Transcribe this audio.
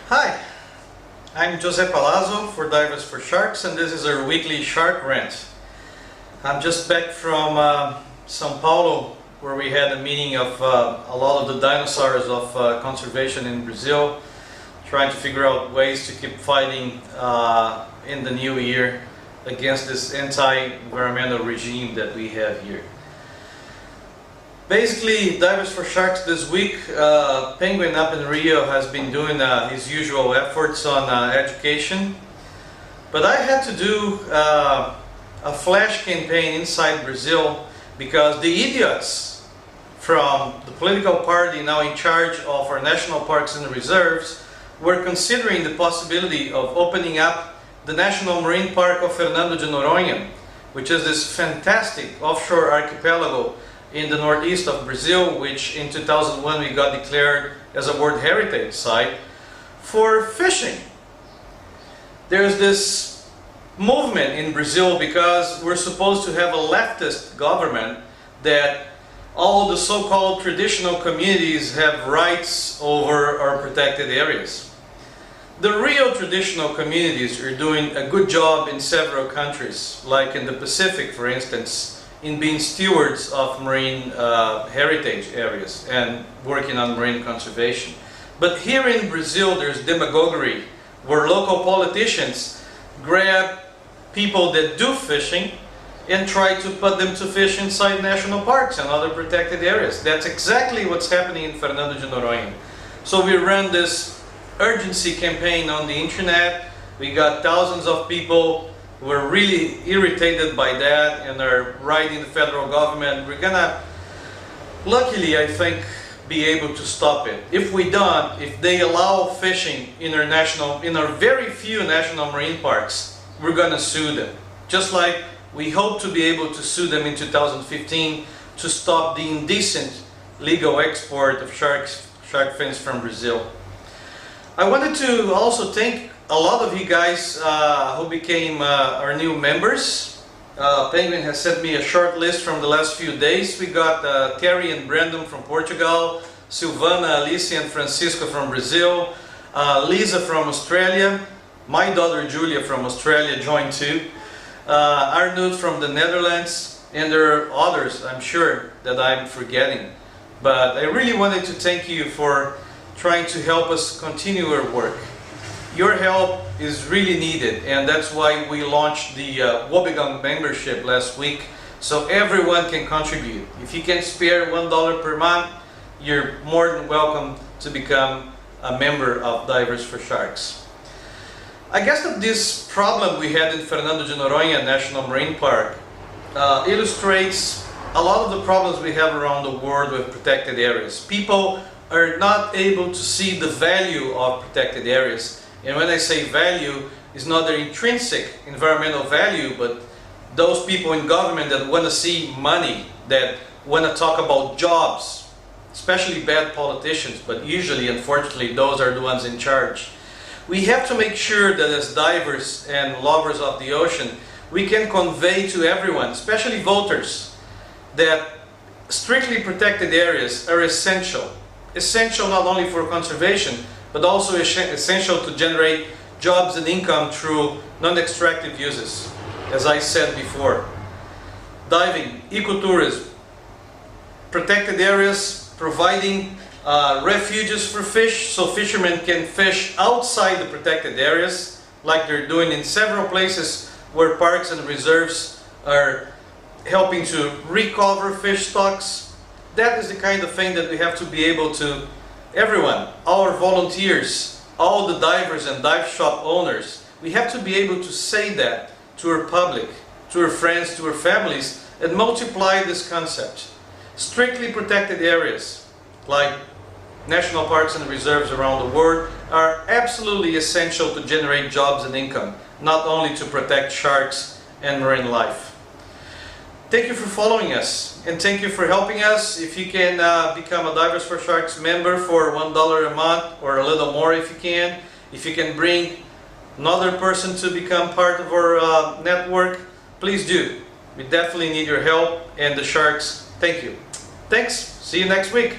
Hi, I'm José Palazzo for Divers for Sharks, and this is our weekly Shark Rant. I'm just back from São Paulo, where we had a meeting of a lot of the dinosaurs of conservation in Brazil, trying to figure out ways to keep fighting in the new year against this anti-environmental regime that we have here. Basically, Divers for Sharks this week, Penguin up in Rio has been doing his usual efforts on education, but I had to do a flash campaign inside Brazil because the idiots from the political party now in charge of our national parks and reserves were considering the possibility of opening up the National Marine Park of Fernando de Noronha, which is this fantastic offshore archipelago in the northeast of Brazil, which in 2001 we got declared as a World Heritage Site for fishing. There's this movement in Brazil because we're supposed to have a leftist government that all the so-called traditional communities have rights over our protected areas. The real traditional communities are doing a good job in several countries, like in the Pacific, for instance, in being stewards of marine heritage areas and working on marine conservation. But here in Brazil there's demagoguery, where local politicians grab people that do fishing and try to put them to fish inside national parks and other protected areas. That's exactly what's happening in Fernando de Noronha. So we ran this urgency campaign on the internet. We got thousands of people who are really irritated by that and are writing the federal government. We're gonna, luckily I think, be able to stop it. If we don't, if they allow fishing in our very few national marine parks, we're gonna sue them. Just like we hope to be able to sue them in 2015 to stop the indecent legal export of shark fins from Brazil. I wanted to also thank a lot of you guys who became our new members. Penguin has sent me a short list from the last few days. We got Terry and Brandon from Portugal, Silvana, Alicia and Francisco from Brazil, Lisa from Australia, my daughter Julia from Australia joined too, Arnoud from the Netherlands, and there are others I'm sure that I'm forgetting. But I really wanted to thank you for trying to help us continue our work. Your help is really needed, and that's why we launched the Wobegon membership last week, so everyone can contribute. If you can spare $1 per month, you're more than welcome to become a member of Divers for Sharks. I guess that this problem we had in Fernando de Noronha National Marine Park illustrates a lot of the problems we have around the world with protected areas. People are not able to see the value of protected areas. And when I say value, it's not their intrinsic environmental value, but those people in government that want to see money, that want to talk about jobs, especially bad politicians, but usually, unfortunately, those are the ones in charge. We have to make sure that as divers and lovers of the ocean, we can convey to everyone, especially voters, that strictly protected areas are essential. Essential not only for conservation, but also essential to generate jobs and income through non-extractive uses, as I said before. Diving, ecotourism, protected areas providing refuges for fish, so fishermen can fish outside the protected areas, like they're doing in several places where parks and reserves are helping to recover fish stocks. That is the kind of thing that we have to be able to, everyone, our volunteers, all the divers and dive shop owners, we have to be able to say that to our public, to our friends, to our families, and multiply this concept. Strictly protected areas, like national parks and reserves around the world, are absolutely essential to generate jobs and income, not only to protect sharks and marine life. Thank you for following us, and thank you for helping us. If you can become a Divers for Sharks member for $1 a month, or a little more if you can. If you can bring another person to become part of our network, please do. We definitely need your help, and the sharks, thank you. Thanks, see you next week.